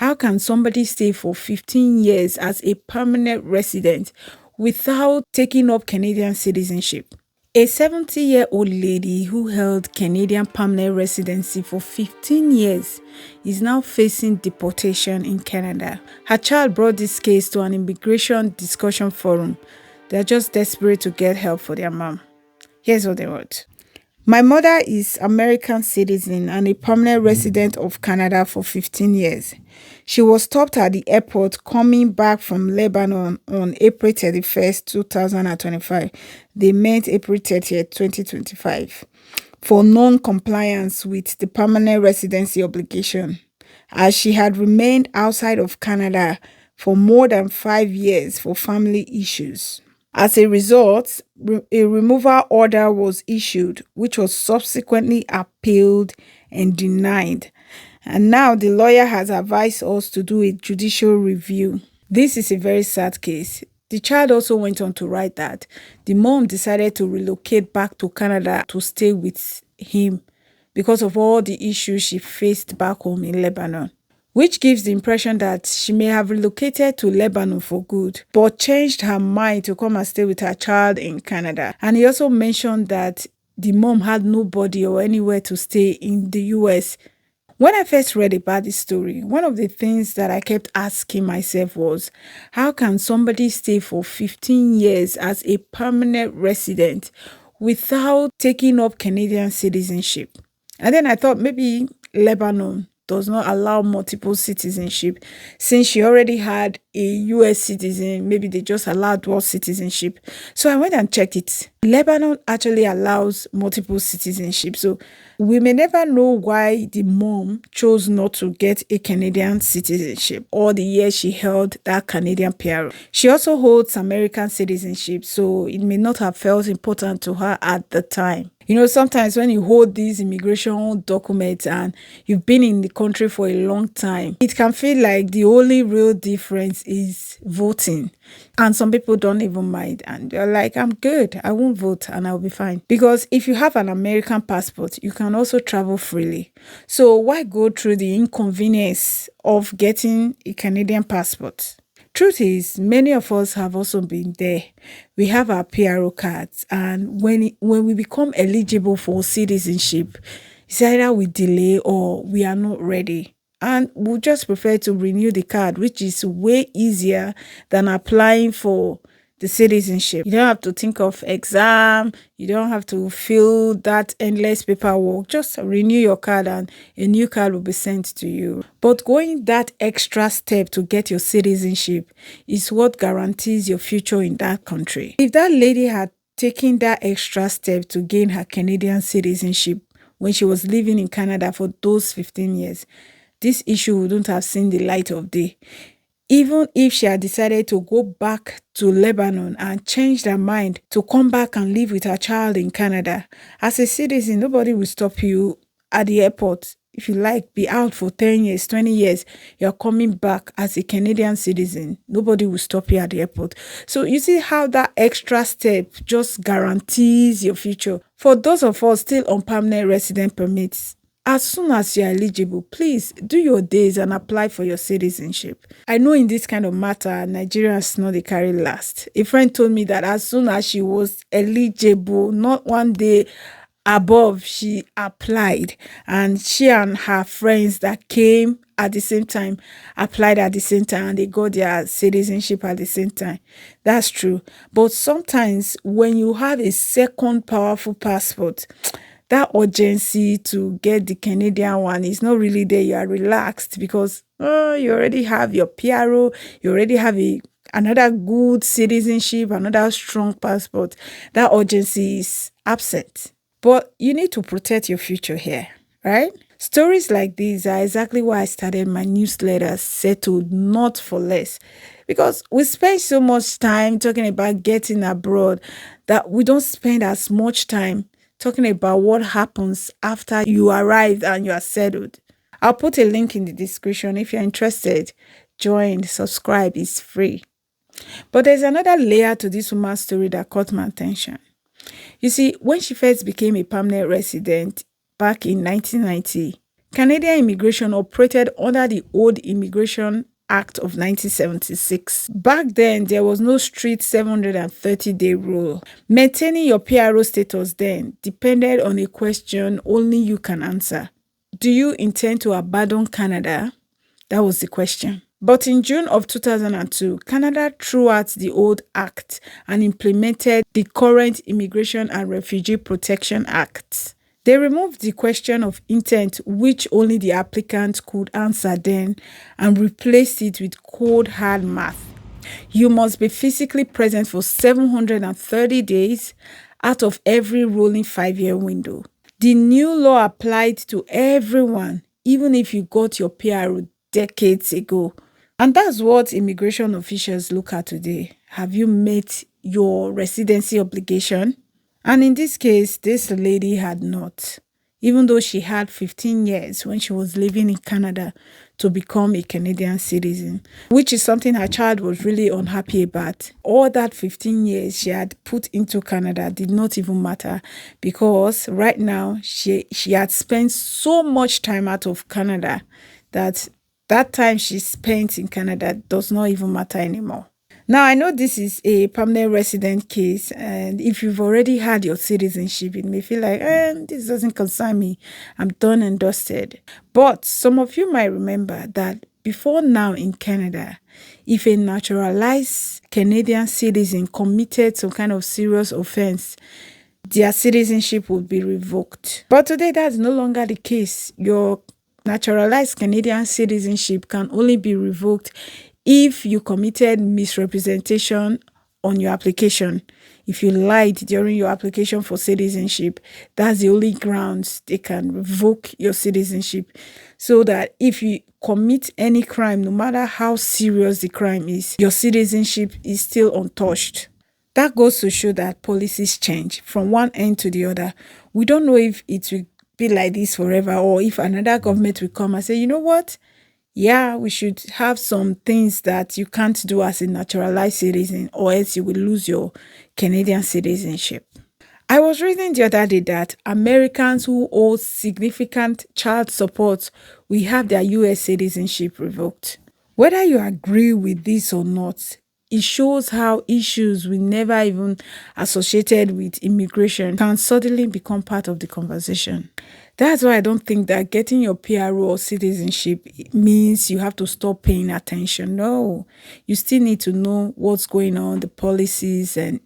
How can somebody stay for 15 years as a permanent resident without taking up Canadian citizenship? A 70-year-old lady who held Canadian permanent residency for 15 years is now facing deportation in Canada. Her child brought this case to an immigration discussion forum. They're just desperate to get help for their mom. Here's what they wrote. My mother is American citizen and a permanent resident of Canada for 15 years. She was stopped at the airport coming back from Lebanon on April 31st, 2025. They meant April 30th, 2025, for non-compliance with the permanent residency obligation, as she had remained outside of Canada for more than 5 years for family issues. As a result, a removal order was issued, which was subsequently appealed and denied. And now the lawyer has advised us to do a judicial review. This is a very sad case. The child also went on to write that the mom decided to relocate back to Canada to stay with him because of all the issues she faced back home in Lebanon, which gives the impression that she may have relocated to Lebanon for good, but changed her mind to come and stay with her child in Canada. And he also mentioned that the mom had nobody or anywhere to stay in the US. When I first read about this story, one of the things that I kept asking myself was, how can somebody stay for 15 years as a permanent resident without taking up Canadian citizenship? And then I thought maybe Lebanon does not allow multiple citizenship. Since she already had a US citizen, maybe they just allow dual citizenship. So I went and checked it. Lebanon actually allows multiple citizenship. So we may never know why the mom chose not to get a Canadian citizenship or the year she held that Canadian PR. She also holds American citizenship, so it may not have felt important to her at the time. You know, sometimes when you hold these immigration documents and you've been in the country for a long time, it can feel like the only real difference is voting. And some people don't even mind. And they're like, I'm good. I won't vote and I'll be fine. Because if you have an American passport, you can also travel freely. So why go through the inconvenience of getting a Canadian passport? Truth is, many of us have also been there. We have our PRO cards, and when we become eligible for citizenship, it's either we delay or we are not ready. And we just prefer to renew the card, which is way easier than applying for the citizenship. You don't have to think of exam. You don't have to fill that endless paperwork. Just renew your card and a new card will be sent to you. But going that extra step to get your citizenship is what guarantees your future in that country. If that lady had taken that extra step to gain her Canadian citizenship when she was living in Canada for those 15 years, this issue wouldn't have seen the light of day. Even if she had decided to go back to Lebanon and changed her mind to come back and live with her child in Canada, as a citizen, nobody will stop you at the airport. If you like, be out for 10 years, 20 years, you're coming back as a Canadian citizen. Nobody will stop you at the airport. So you see how that extra step just guarantees your future. For those of us still on permanent resident permits, as soon as you're eligible, please do your days and apply for your citizenship. I know in this kind of matter, Nigerians know they carry last. A friend told me that as soon as she was eligible, not one day above, she applied. And she and her friends that came at the same time applied at the same time and they got their citizenship at the same time. That's true. But sometimes when you have a second powerful passport, that urgency to get the Canadian one is not really there. You are relaxed because you already have your PRO, you already have another good citizenship, another strong passport. That urgency is absent. But you need to protect your future here, right? Stories like these are exactly why I started my newsletter, Settled Not for Less. Because we spend so much time talking about getting abroad that we don't spend as much time talking about what happens after you arrive and you are settled. I'll put a link in the description. If you're interested, join, subscribe, it's free. But there's another layer to this woman's story that caught my attention. You see, when she first became a permanent resident back in 1990, Canadian immigration operated under the old Immigration Act of 1976. Back then, there was no strict 730-day rule. Maintaining your PRO status then depended on a question only you can answer. Do you intend to abandon Canada? That was the question. But in June of 2002, Canada threw out the old act and implemented the current Immigration and Refugee Protection Act. They removed the question of intent, which only the applicant could answer then, and replaced it with cold hard math. You must be physically present for 730 days out of every rolling 5-year window. The new law applied to everyone, even if you got your PRO decades ago. And that's what immigration officials look at today. Have you met your residency obligation? And in this case, this lady had not, even though she had 15 years when she was living in Canada to become a Canadian citizen, which is something her child was really unhappy about. All that 15 years she had put into Canada did not even matter, because right now she had spent so much time out of Canada that time she spent in Canada does not even matter anymore. Now, I know this is a permanent resident case, and if you've already had your citizenship, it may feel like, this doesn't concern me. I'm done and dusted. But some of you might remember that before now in Canada, if a naturalized Canadian citizen committed some kind of serious offense, their citizenship would be revoked. But today, that's no longer the case. Your naturalized Canadian citizenship can only be revoked if you committed misrepresentation on your application. If you lied during your application for citizenship, that's the only grounds they can revoke your citizenship. So that if you commit any crime, no matter how serious the crime is, your citizenship is still untouched. That goes to show that policies change from one end to the other. We don't know if it will be like this forever, or if another government will come and say, you know what? Yeah, we should have some things that you can't do as a naturalized citizen, or else you will lose your Canadian citizenship. I was reading the other day that Americans who owe significant child support will have their US citizenship revoked. Whether you agree with this or not, it shows how issues we never even associated with immigration can suddenly become part of the conversation. That's why I don't think that getting your PRO or citizenship means you have to stop paying attention. No, you still need to know what's going on, the policies, and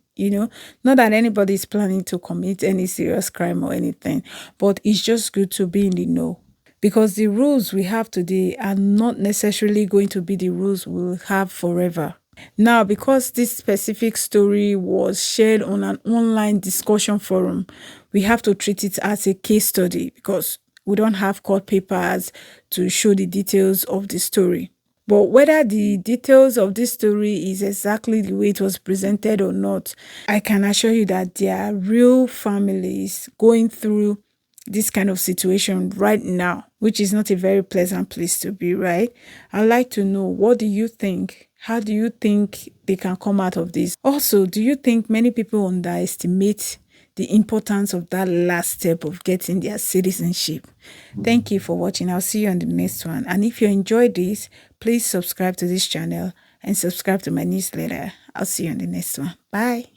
not that anybody is planning to commit any serious crime or anything, but it's just good to be in the know. Because the rules we have today are not necessarily going to be the rules we'll have forever. Now, because this specific story was shared on an online discussion forum, we have to treat it as a case study because we don't have court papers to show the details of the story. But whether the details of this story is exactly the way it was presented or not, I can assure you that there are real families going through this kind of situation right now, which is not a very pleasant place to be, right? I'd like to know, what do you think? How do you think they can come out of this? Also, do you think many people underestimate the importance of that last step of getting their citizenship? Thank you for watching. I'll see you on the next one. And if you enjoyed this, please subscribe to this channel and subscribe to my newsletter. I'll see you on the next one. Bye.